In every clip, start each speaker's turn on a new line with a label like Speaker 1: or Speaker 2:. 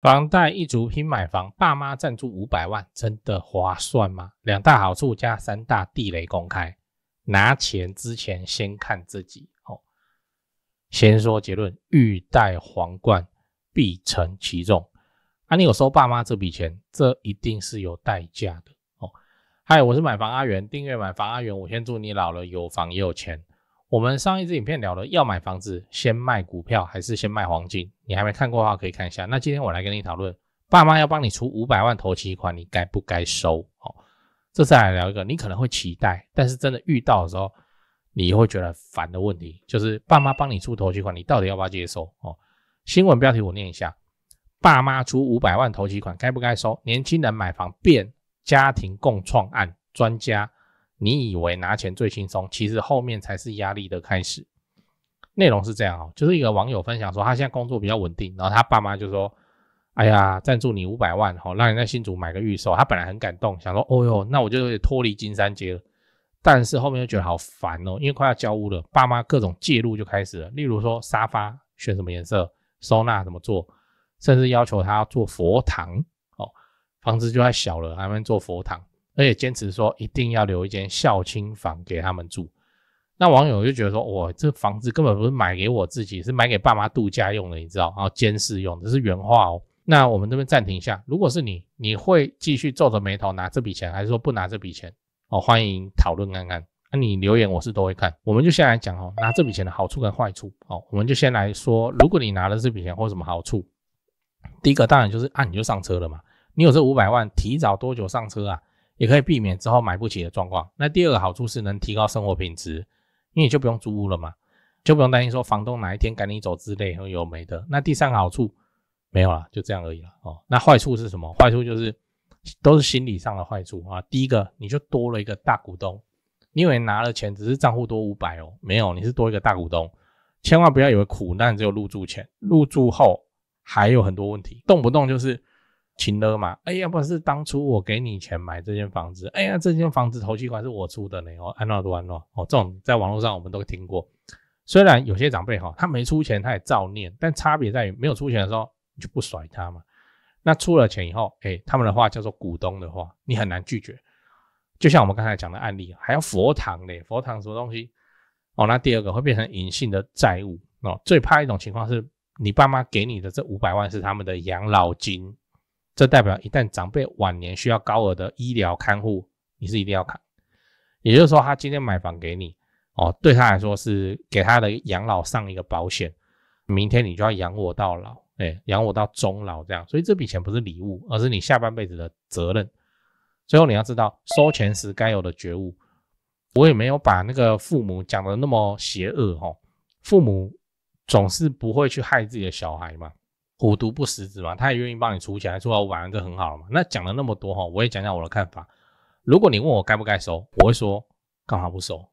Speaker 1: 房貸一族拼買房，爸媽贊助500萬，真的划算嗎？兩大好處加3大地雷公開。拿錢之前先看自己。先說結論，欲戴皇冠，必承其重。你有收爸媽這筆錢，這一定是有代價的。嗨，我是買房阿元，訂閱買房阿元，我先祝你老了有房也有錢。我們上一支影片聊了要買房子先賣股票還是先賣黄金，你還沒看過的話可以看一下。那今天我來跟你討論，爸媽要幫你出500萬頭期款，你該不該收？這次來聊一個你可能會期待，但是真的遇到的時候你會覺得煩的問題，就是爸媽幫你出頭期款，你到底要不要接收？新聞標題我念一下，爸媽出500萬頭期款該不該收？年輕人買房變家庭共創案，專家你以為拿錢最輕鬆，其實後面才是壓力的開始。內容是這樣，就是一個網友分享說他現在工作比較穩定，然後他爸媽就說哎呀，贊助你500萬，讓你在新竹買個預售。他本來很感動，想說哦喲，那我就脫離金山街了。但是後面就覺得好煩因為快要交屋了，爸媽各種介入就開始了，例如說沙發選什麼顏色，收納怎麼做，甚至要求他要做佛堂，房子就太小了，還沒做佛堂，而且堅持說一定要留一間孝親房給他們住。那網友就覺得說，哇，這房子根本不是買給我自己，是買給爸媽度假用的，你知道，然後監視用的，這是原話那我們這邊暫停一下，如果是你會繼續皺着眉頭拿這筆錢，還是說不拿這筆錢？歡迎討論看看。你留言我是都會看。我們就先來講拿這筆錢的好處跟壞處。我們就先來說，如果你拿了這筆錢會有什麼好處？第一個當然就是你就上車了嘛。你有這500萬，提早多久上車啊？也可以避免之後買不起的狀況。那第二個好處是能提高生活品質，因為你就不用租屋了嘛，就不用擔心說房東哪一天趕你走之類有沒的。那第三個好處沒有啦，就這樣而已啦。那壞處是什麼？壞處就是都是心理上的壞處啊。第一個，你就多了一個大股東，你以為拿了錢只是賬戶多500沒有，你是多一個大股東。千萬不要以為苦難只有入住前，入住後還有很多問題，動不動就是情勒嘛。要不是當初我給你錢買這間房子，這間房子頭期款是我出的呢，安諾多安諾這種在網絡上我們都聽過。雖然有些長輩他沒出錢他也照念，但差別在於沒有出錢的時候你就不甩他嘛。那出了錢以後，他們的話叫做股東的話，你很難拒絕。就像我們剛才講的案例，還要佛堂嘞，佛堂什麼東西？那第二個會變成隱性的債務最怕一種情況是，你爸媽給你的這500萬是他們的養老金，這代表一旦長輩晚年需要高額的醫療看護，你是一定要扛。也就是說，他今天買房給你，對他來說是給他的養老上一個保險，明天你就要養我到老。養我到終老這樣，所以這筆錢不是禮物，而是你下半輩子的責任。最後你要知道，收錢時該有的覺悟。我也沒有把那個父母講的那麼邪惡父母總是不會去害自己的小孩嘛，虎毒不食子嘛，他也願意幫你出錢，還出到500萬，這很好了嘛。那講了那麼多我也講講我的看法。如果你問我該不該收，我會說幹嘛不收？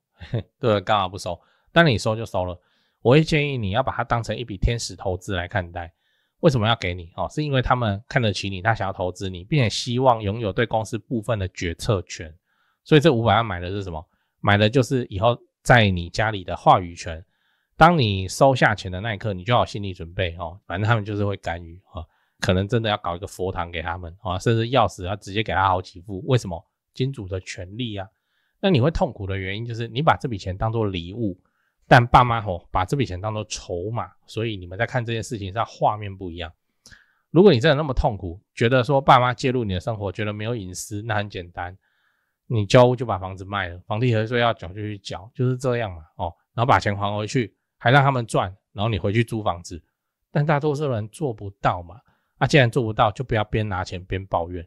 Speaker 1: 對，幹嘛不收？當你收就收了，我會建議你要把它當成一筆天使投資來看待。為什麼要給你？是因為他們看得起你，他想要投資你，並且希望擁有對公司部分的決策權。所以這500萬買的是什麼？買的就是以後在你家裡的話語權。當你收下錢的那一刻，你就要有心理準備反正他們就是會干預可能真的要搞一個佛堂給他們甚至鑰匙要直接給他好幾副。為什麼？金主的權利啊。那你會痛苦的原因就是你把這筆錢當作禮物，但爸媽把這筆錢當作籌碼，所以你們在看這件事情上畫面不一樣。如果你真的那麼痛苦，覺得說爸媽介入你的生活，覺得沒有隱私，那很簡單，你交屋就把房子賣了，房地合一稅要繳就去繳，就是這樣嘛然後把錢還回去，還讓他們賺，然後你回去租房子。但大多數人做不到嘛，既然做不到，就不要邊拿錢邊抱怨。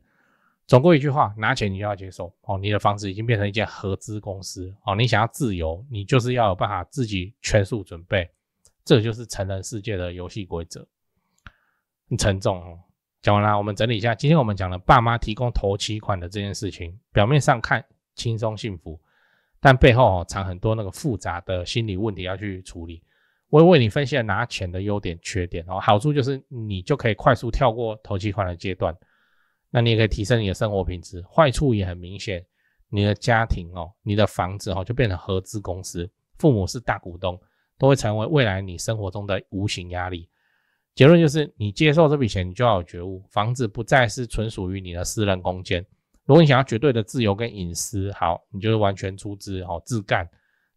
Speaker 1: 總歸一句話，拿錢你就要接受你的房子已經變成一間合資公司你想要自由，你就是要有辦法自己全數準備，這就是成人世界的遊戲規則。很沉重講完了，我們整理一下，今天我們講了爸媽提供头期款的這件事情，表面上看輕鬆幸福，但背後藏很多那個複雜的心理問題要去處理。我也為你分析了拿錢的優點缺點好處就是你就可以快速跳過头期款的階段，那你也可以提升你的生活品質。壞處也很明顯，你的家庭你的房子就变成合資公司，父母是大股東，都會成為未來你生活中的無形壓力。結論就是你接受這筆錢，你就要有覺悟，房子不再是純屬於你的私人空間。如果你想要絕對的自由跟隱私，好，你就是完全出資自幹，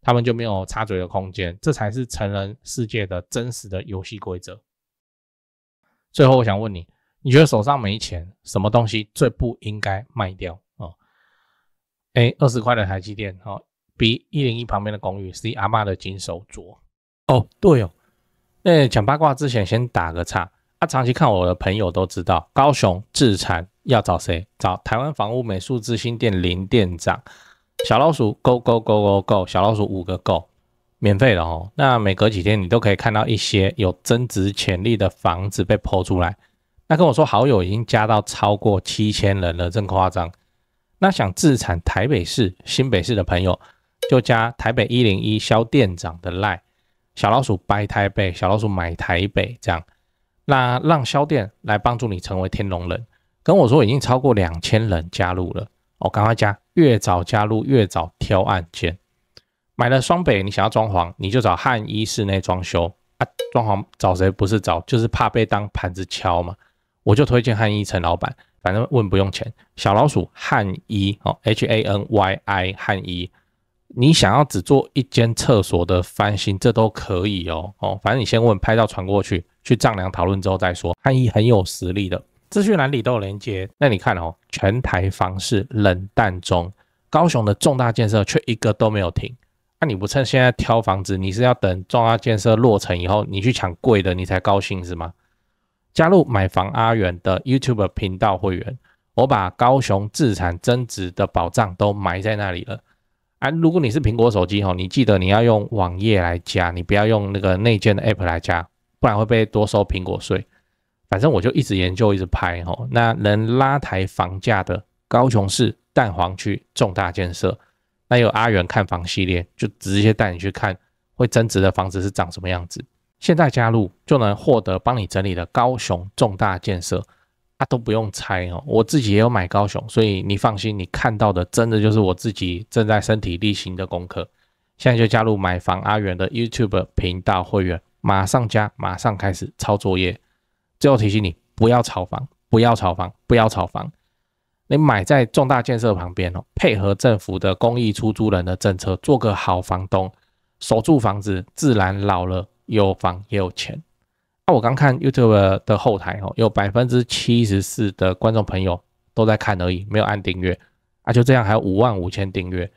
Speaker 1: 他們就沒有插嘴的空間，這才是成人世界的真實的遊戲規則。最後我想問你，你覺得手上沒錢，什麼東西最不應該賣掉？20塊的台積電，B 101旁邊的公寓是阿嬤的金手鐲。對哦，講八卦之前先打個岔。長期看我的朋友都知道，高雄置產要找誰？找台灣房屋美術之星店林店長。小老鼠 go go go go go， 小老鼠5個 go， 免費的哦。那每隔幾天你都可以看到一些有增值潛力的房子被 po 出來。那跟我說好友已經加到超過7000人了，真誇張。那想置產台北市、新北市的朋友，就加台北101蕭店長的 LINE， 小老鼠 buy 台北，小老鼠買台北這樣。那讓蕭店來幫助你成為天龍人。跟我說已經超過2000人加入了，趕快加，越早加入越早挑案件。買了雙北，你想要裝潢，你就找漢一室內裝修啊。裝潢找誰？不是找，就是怕被當盤子敲嘛。我就推薦漢一陳老闆，反正問不用錢。小老鼠漢一HANYI 漢一，你想要只做一間廁所的翻新，這都可以哦。反正你先問，拍照傳過去。去丈量討論之後再說，漢一很有實力的，資訊欄裡都有連結。那你看全台房市冷淡中，高雄的重大建設卻一個都沒有停。那你不趁現在挑房子，你是要等重大建設落成以後，你去搶貴的，你才高興是嗎？加入買房阿元的 YouTube 頻道會員，我把高雄置產增值的寶藏都埋在那裡了。如果你是蘋果手機你記得你要用網頁來加，你不要用那個內建的 App 來加。不然會被多收蘋果稅。反正我就一直研究一直拍那能拉抬房價的高雄市蛋黃區重大建設，那有阿元看房系列，就直接帶你去看會增值的房子是長什麼樣子。現在加入就能獲得幫你整理的高雄重大建設都不用猜我自己也有買高雄，所以你放心，你看到的真的就是我自己正在身體力行的功課。現在就加入買房阿元的 YouTube 頻道會員。馬上加，馬上開始抄作業。最後提醒你，不要炒房，不要炒房，不要炒房。你買在重大建設旁邊配合政府的公益出租人的政策，做個好房東，守住房子，自然老了有房也有錢。我剛看 YouTube 的後台有 74% 的觀眾朋友都在看而已，沒有按訂閱就這樣還有55000訂閱，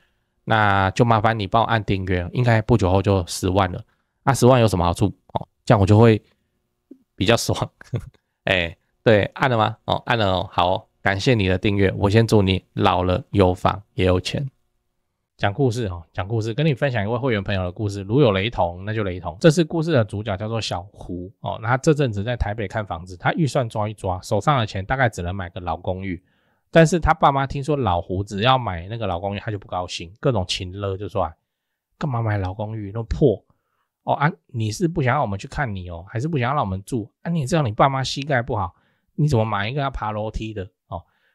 Speaker 1: 那就麻煩你幫我按訂閱，應該不久後就10萬了。10萬有什麼好處？這樣我就會比較爽。對，按了嗎？按了好，感謝你的訂閱。我先祝你老了有房也有錢。講故事，跟你分享一位會員朋友的故事。如有雷同，那就雷同。這次故事的主角叫做小胡那他這陣子在台北看房子，他預算抓一抓，手上的錢大概只能買個老公寓。但是他爸媽聽說老胡只要買那個老公寓，他就不高興，各種情勒，就說幹嘛買老公寓那麼破？你是不想要我們去看你還是不想要讓我們住？你知道你爸媽膝蓋不好，你怎麼買一個要爬樓梯的？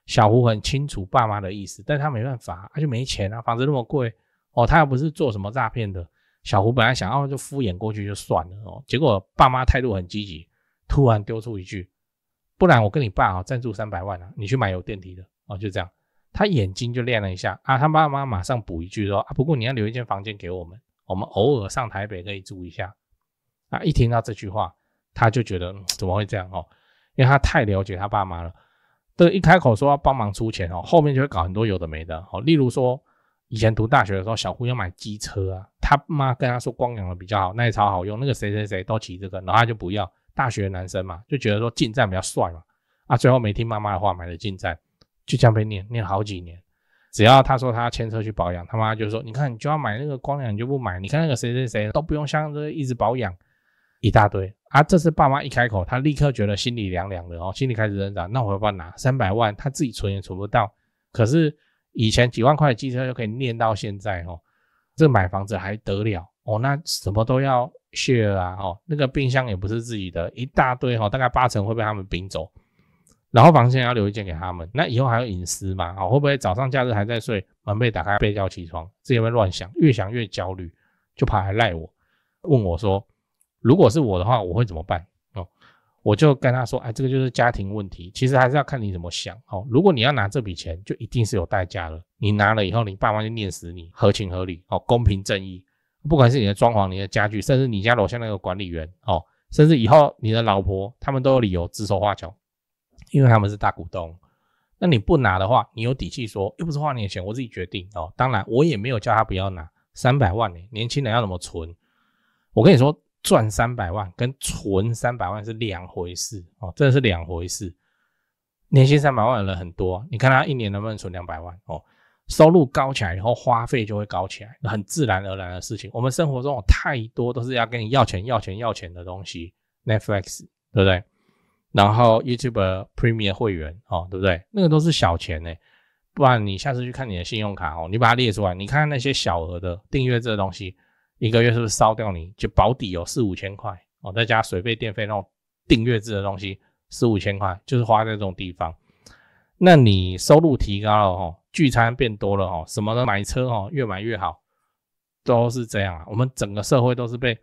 Speaker 1: 小胡很清楚爸媽的意思，但他沒辦法，他就沒錢房子那麼貴他又不是做什麼詐騙的。小胡本來想要就敷衍過去就算了結果爸媽態度很積極，突然丟出一句：不然我跟你爸贊助300萬你去買有電梯的就這樣。他眼睛就亮了一下他爸媽馬上補一句說不過你要留一間房間給我們。我們偶爾上台北可以住一下一聽到這句話，他就覺得怎麼會這樣因為他太了解他爸媽了。對，一開口說要幫忙出錢後面就會搞很多有的沒的例如說，以前讀大學的時候，小胡要買機車他媽跟他說光陽的比較好，那也超好用，那個誰誰誰都騎這個，然後他就不要。大學男生嘛，就覺得說進站比較帥嘛最後沒聽媽媽的話，買了進站，就這樣被念了好幾年。只要他說他要牽車去保養，他媽就說：“你看，你就要買那個光陽，你就不買。你看那個誰誰誰都不用像這一直保養，一大堆。”這次爸媽一開口，他立刻覺得心裡涼涼的心裡開始掙扎。那我要不要拿300萬？他自己存也存不到。可是以前幾萬塊的機車就可以念到現在這買房子還得了那什麼都要 share 那個冰箱也不是自己的，一大堆大概80%會被他們並走。然後房間要留一間給他們，那以後還有隱私嘛？會不會早上假日還在睡，門被打開被叫起床？自己會亂想，越想越焦慮，就跑來賴我，問我說：如果是我的話，我會怎麼辦？我就跟他說，哎，這個就是家庭問題，其實還是要看你怎麼想哦。如果你要拿這筆錢，就一定是有代價了。你拿了以後，你爸媽就念死你，合情合理哦，公平正義。不管是你的裝潢、你的家具，甚至你家樓下那個管理員哦，甚至以後你的老婆，他們都有理由指手畫腳，因為他們是大股東。那你不拿的話，你有底氣說，又不是花你的錢，我自己決定哦。當然，我也沒有叫他不要拿300萬呢。年輕人要怎麼存？我跟你說，賺300萬跟存300萬是兩回事哦，真的是兩回事。年薪300萬的人很多，你看他一年能不能存200萬哦？收入高起來以後，花費就會高起來，很自然而然的事情。我們生活中有太多都是要跟你要錢的東西 ，Netflix 對不對？然後 YouTube Premium 會員哦，對不對？那個都是小錢欸，不然你下次去看你的信用卡哦，你把它列出來，你看那些小額的訂閱這個東西，一個月是不是燒掉你就保底有4、5千塊哦，再加水費電費那種訂閱制的東西4、5千塊，就是花在這種地方。那你收入提高了哦，聚餐變多了哦，什麼的買車哦，越買越好，都是這樣啊。我们整個社會都是被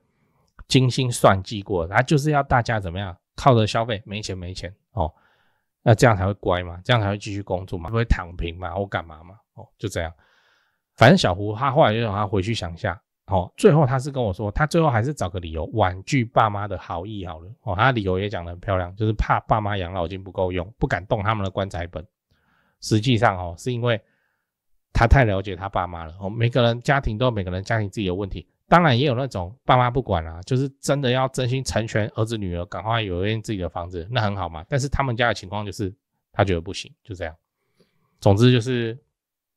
Speaker 1: 精心算計過的，它就是要大家怎麼樣？靠着消費沒錢哦，那這樣才會乖嘛，這樣才會繼續工作嘛，不會躺平嘛或幹嘛嘛哦，就這樣。反正小胡他後來就讓他回去想一下哦，最後他是跟我說，他最後還是找個理由婉拒爸媽的好意好了哦，他的理由也講得很漂亮，就是怕爸媽養老金不夠用，不敢動他們的棺材本。實際上哦，是因為他太了解他爸媽了哦，每個人家庭都有每個人家庭自己的問題。當然也有那種爸媽不管啦，就是真的要真心成全兒子女兒，趕快有一間自己的房子，那很好嘛。但是他們家的情況就是他覺得不行，就這樣。總之就是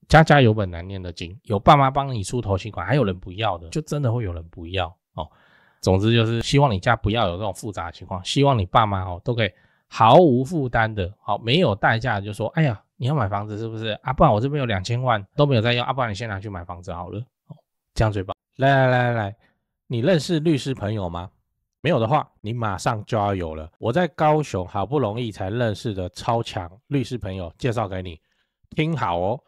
Speaker 1: 家家有本難念的經，有爸媽幫你出頭期款，還有人不要的，就真的會有人不要哦。總之就是希望你家不要有這種複雜的情況，希望你爸媽哦都可以毫無負擔的，好沒有代價的就說，哎呀，你要買房子是不是啊？不然我這邊有2000萬都沒有在要，啊，不然你先拿去買房子好了，這樣最棒。來，你認識律師朋友嗎？沒有的話，你馬上就要有了。我在高雄好不容易才認識的超強律師朋友介紹給你，聽好哦。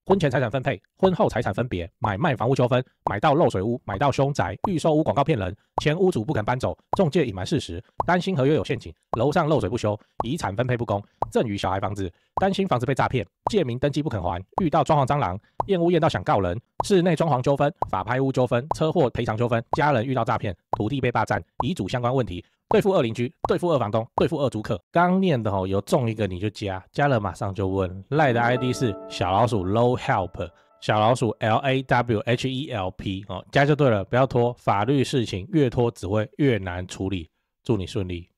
Speaker 1: 婚前財產分配、婚後財產分別、買賣房屋糾紛、買到漏水屋、買到凶宅、預售屋廣告騙人、前屋主不肯搬走、仲介隱瞞事實、擔心合約有陷阱、樓上漏水不修、遺產分配不公、贈與小孩房子、擔心房子被詐騙、借名登記不肯還、遇到裝潢蟑螂、驗屋驗到想告人、室內裝潢糾紛、法拍屋糾紛、車禍賠償糾紛、家人遇到詐騙、土地被霸佔、遺囑相關問題、對付二鄰居、對付二房東、對付二租客。剛念的有中一個你就加了馬上就問。賴的 ID 是小老鼠 low help， 小老鼠 LAWHELP 加就對了，不要拖，法律事情越拖只會越難處理。祝你順利。